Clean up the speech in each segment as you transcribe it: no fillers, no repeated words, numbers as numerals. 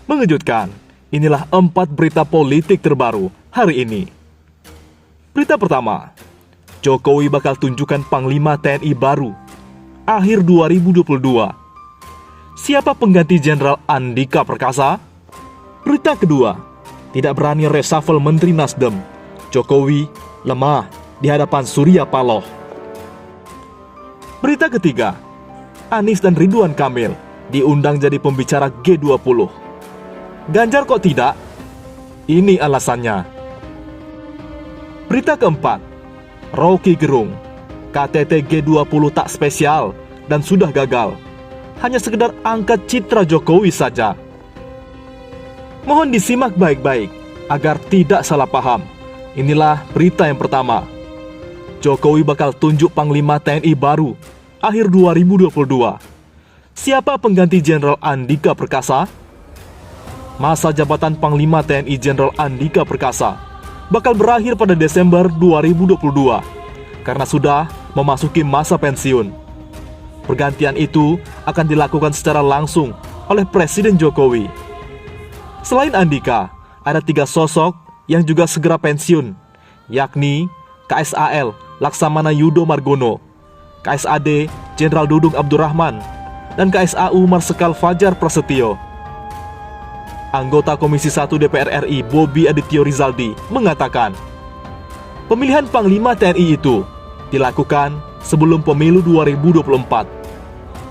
Mengejutkan, inilah 4 berita politik terbaru hari ini. Berita pertama, Jokowi bakal tunjukkan Panglima TNI baru akhir 2022. Siapa pengganti Jenderal Andika Perkasa? Berita kedua, tidak berani reshuffle Menteri Nasdem. Jokowi lemah di hadapan Surya Paloh. Berita ketiga, Anies dan Ridwan Kamil diundang jadi pembicara G20. Ganjar kok tidak? Ini alasannya. Berita keempat, Rocky Gerung, KTT G20 tak spesial dan sudah gagal. Hanya sekedar angkat citra Jokowi saja. Mohon disimak baik-baik agar tidak salah paham. Inilah berita yang pertama. Jokowi bakal tunjuk Panglima TNI baru akhir 2022. Siapa pengganti Jenderal Andika Perkasa? Masa jabatan Panglima TNI Jenderal Andika Perkasa bakal berakhir pada Desember 2022 karena sudah memasuki masa pensiun. Pergantian itu akan dilakukan secara langsung oleh Presiden Jokowi. Selain Andika, ada 3 sosok yang juga segera pensiun, yakni KSAL Laksamana Yudo Margono, KSAD Jenderal Dudung Abdurrahman, dan KSAU Marsikal Fajar Prasetyo. Anggota Komisi 1 DPR RI Bobi Adityo Rizaldi mengatakan, pemilihan Panglima TNI itu dilakukan sebelum pemilu 2024.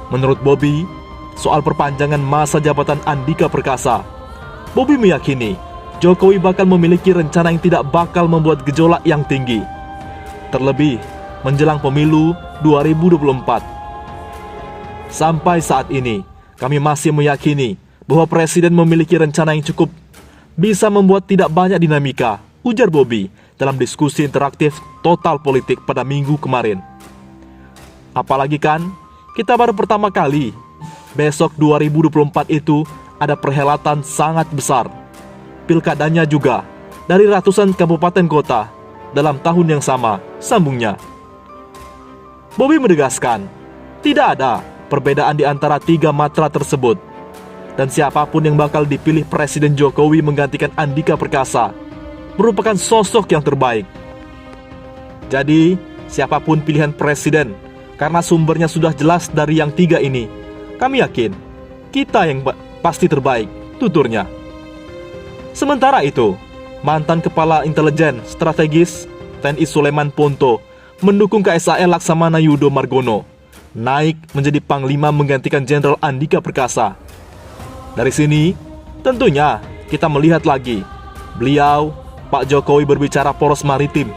Menurut Bobi, soal perpanjangan masa jabatan Andika Perkasa, Bobi meyakini Jokowi bakal memiliki rencana yang tidak bakal membuat gejolak yang tinggi, terlebih menjelang pemilu 2024. Sampai saat ini, kami masih meyakini bahwa Presiden memiliki rencana yang cukup bisa membuat tidak banyak dinamika, ujar Bobi dalam diskusi interaktif Total Politik pada Minggu kemarin. Apalagi kan, kita baru pertama kali. Besok 2024 itu ada perhelatan sangat besar. Pilkadanya juga dari ratusan kabupaten kota dalam tahun yang sama, sambungnya. Bobi menegaskan, tidak ada perbedaan di antara 3 matra tersebut. Dan siapapun yang bakal dipilih Presiden Jokowi menggantikan Andika Perkasa merupakan sosok yang terbaik. Jadi, siapapun pilihan Presiden, karena sumbernya sudah jelas dari yang 3 ini, kami yakin kita yang pasti terbaik, tuturnya. Sementara itu, mantan Kepala Intelijen Strategis TNI Suleman Ponto mendukung KSAL Laksamana Yudo Margono naik menjadi Panglima menggantikan Jenderal Andika Perkasa. Dari sini, tentunya kita melihat lagi, beliau, Pak Jokowi berbicara poros maritim.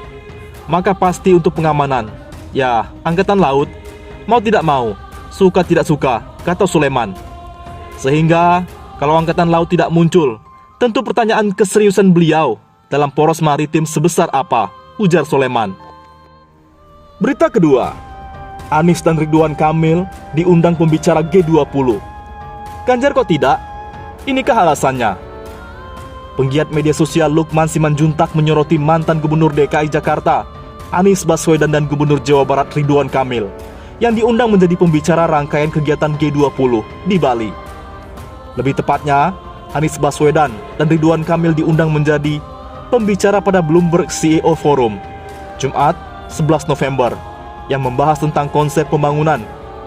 Maka pasti untuk pengamanan, ya Angkatan Laut, mau tidak mau, suka tidak suka, kata Suleman. Sehingga, kalau Angkatan Laut tidak muncul, tentu pertanyaan keseriusan beliau dalam poros maritim sebesar apa, ujar Suleman. Berita kedua, Anies dan Ridwan Kamil diundang pembicara G20. Ganjar kok tidak? Inikah alasannya? Penggiat media sosial Lukman Simanjuntak menyoroti mantan Gubernur DKI Jakarta, Anies Baswedan, dan Gubernur Jawa Barat Ridwan Kamil yang diundang menjadi pembicara rangkaian kegiatan G20 di Bali. Lebih tepatnya, Anies Baswedan dan Ridwan Kamil diundang menjadi pembicara pada Bloomberg CEO Forum, Jumat 11 November, yang membahas tentang konsep pembangunan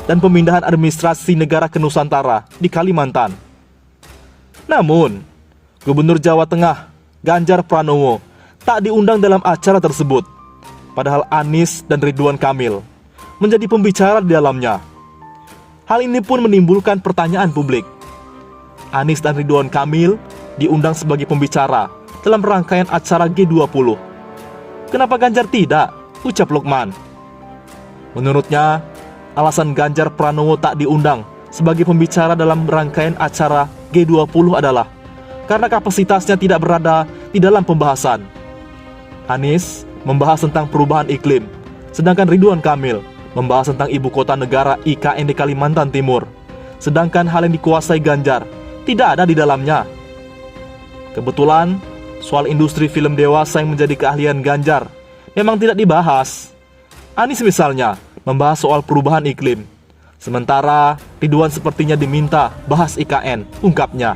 dan pemindahan administrasi negara ke Nusantara di Kalimantan. Namun, Gubernur Jawa Tengah, Ganjar Pranowo, tak diundang dalam acara tersebut. Padahal Anies dan Ridwan Kamil menjadi pembicara di dalamnya. Hal ini pun menimbulkan pertanyaan publik. Anies dan Ridwan Kamil diundang sebagai pembicara dalam rangkaian acara G20. Kenapa Ganjar tidak? Ucap Lukman. Menurutnya, alasan Ganjar Pranowo tak diundang sebagai pembicara dalam rangkaian acara G20 adalah karena kapasitasnya tidak berada di dalam pembahasan. Anies membahas tentang perubahan iklim, sedangkan Ridwan Kamil membahas tentang ibu kota negara IKN di Kalimantan Timur. Sedangkan hal yang dikuasai Ganjar tidak ada di dalamnya. Kebetulan, soal industri film dewasa yang menjadi keahlian Ganjar memang tidak dibahas. Anies misalnya membahas soal perubahan iklim, sementara Ridwan sepertinya diminta bahas IKN, ungkapnya.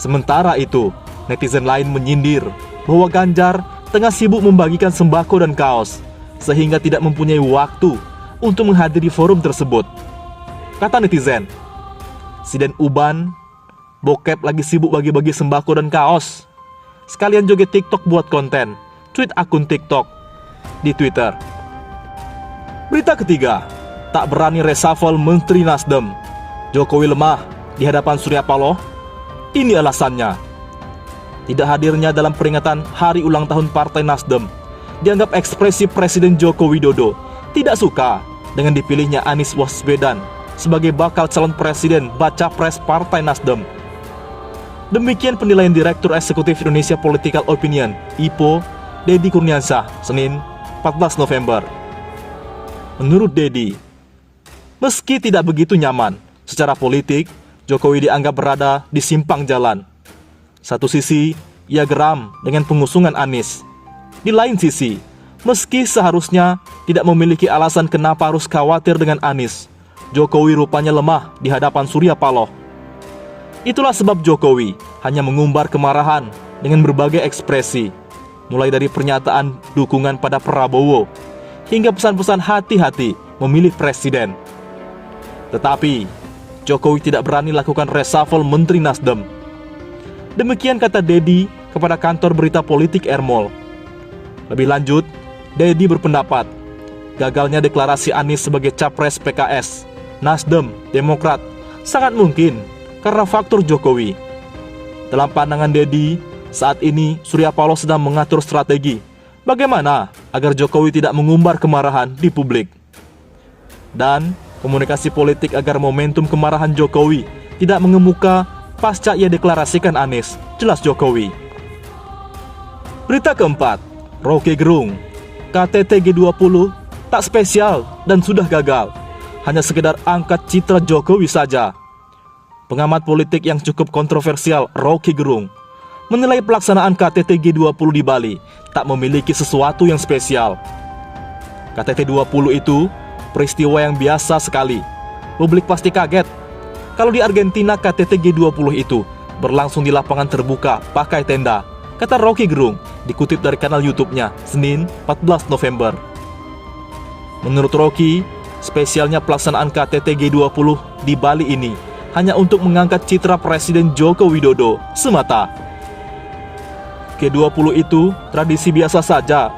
Sementara itu, netizen lain menyindir bahwa Ganjar tengah sibuk membagikan sembako dan kaos, sehingga tidak mempunyai waktu untuk menghadiri forum tersebut. Kata netizen, si Den Uban bokep lagi sibuk bagi-bagi sembako dan kaos. Sekalian joget TikTok buat konten, tweet akun TikTok di Twitter. Berita ketiga, tak berani reshuffle Menteri Nasdem. Jokowi lemah di hadapan Surya Paloh. Ini alasannya. Tidak hadirnya dalam peringatan hari ulang tahun Partai Nasdem dianggap ekspresi Presiden Joko Widodo tidak suka dengan dipilihnya Anies Baswedan sebagai bakal calon presiden baca pres Partai Nasdem. Demikian penilaian Direktur Eksekutif Indonesia Political Opinion (IPO) Deddy Kurniansah, Senin 14 November. Menurut Deddy, meski tidak begitu nyaman secara politik, Jokowi dianggap berada di simpang jalan. Satu sisi, ia geram dengan pengusungan Anies. Di lain sisi, meski seharusnya tidak memiliki alasan kenapa harus khawatir dengan Anies, Jokowi rupanya lemah di hadapan Surya Paloh. Itulah sebab Jokowi hanya mengumbar kemarahan dengan berbagai ekspresi, mulai dari pernyataan dukungan pada Prabowo hingga pesan-pesan hati-hati memilih presiden. Tetapi, Jokowi tidak berani lakukan reshuffle Menteri Nasdem. Demikian kata Deddy kepada kantor berita politik Ermol. Lebih lanjut, Deddy berpendapat, gagalnya deklarasi Anies sebagai capres PKS, Nasdem, Demokrat sangat mungkin karena faktor Jokowi. Dalam pandangan Deddy, saat ini Surya Paloh sedang mengatur strategi bagaimana agar Jokowi tidak mengumbar kemarahan di publik. Dan komunikasi politik agar momentum kemarahan Jokowi tidak mengemuka pasca ia deklarasikan Anies, jelas Jokowi. Berita keempat, Roky Gerung, KTT G20 tak spesial dan sudah gagal, hanya sekedar angkat citra Jokowi saja. Pengamat politik yang cukup kontroversial Roky Gerung menilai pelaksanaan KTT G20 di Bali tak memiliki sesuatu yang spesial. KTT 20 itu peristiwa yang biasa sekali. Publik pasti kaget kalau di Argentina KTT G20 itu berlangsung di lapangan terbuka pakai tenda, kata Roky Gerung dikutip dari kanal YouTube-nya Senin 14 November. Menurut Roky, spesialnya pelaksanaan KTT G20 di Bali ini hanya untuk mengangkat citra Presiden Joko Widodo semata. G20 itu tradisi biasa saja,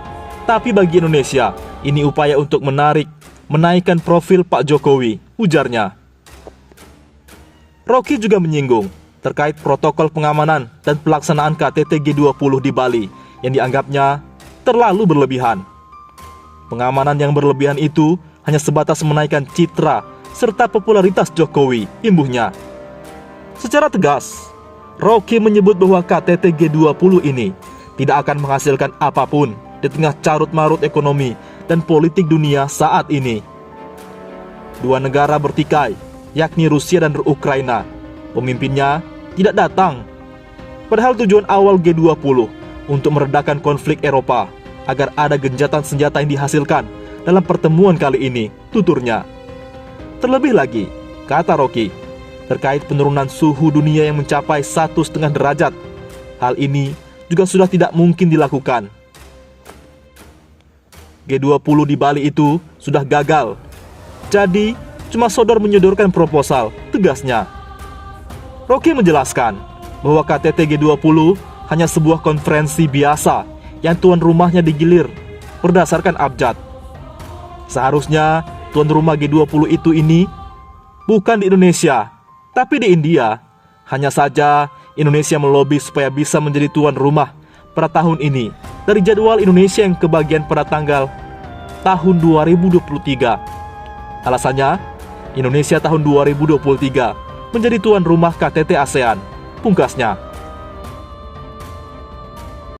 tapi bagi Indonesia, ini upaya untuk menaikkan profil Pak Jokowi, ujarnya. Roky juga menyinggung terkait protokol pengamanan dan pelaksanaan KTT G20 di Bali yang dianggapnya terlalu berlebihan. Pengamanan yang berlebihan itu hanya sebatas menaikkan citra serta popularitas Jokowi, imbuhnya. Secara tegas, Roky menyebut bahwa KTT G20 ini tidak akan menghasilkan apapun di tengah carut-marut ekonomi dan politik dunia saat ini. Dua negara bertikai, yakni Rusia dan Ukraina. Pemimpinnya tidak datang. Padahal tujuan awal G20 untuk meredakan konflik Eropa agar ada gencatan senjata yang dihasilkan dalam pertemuan kali ini, tuturnya. Terlebih lagi, kata Roky, terkait penurunan suhu dunia yang mencapai 1,5 derajat. Hal ini juga sudah tidak mungkin dilakukan. G20 di Bali itu sudah gagal. Jadi, cuma sodor menyodorkan proposal, tegasnya. Roky menjelaskan bahwa KTT G20 hanya sebuah konferensi biasa yang tuan rumahnya digilir berdasarkan abjad. Seharusnya tuan rumah G20 ini bukan di Indonesia, tapi di India. Hanya saja Indonesia melobi supaya bisa menjadi tuan rumah pada tahun ini dari jadwal Indonesia yang kebagian pada tanggal tahun 2023. Alasannya, Indonesia tahun 2023 menjadi tuan rumah KTT ASEAN, pungkasnya.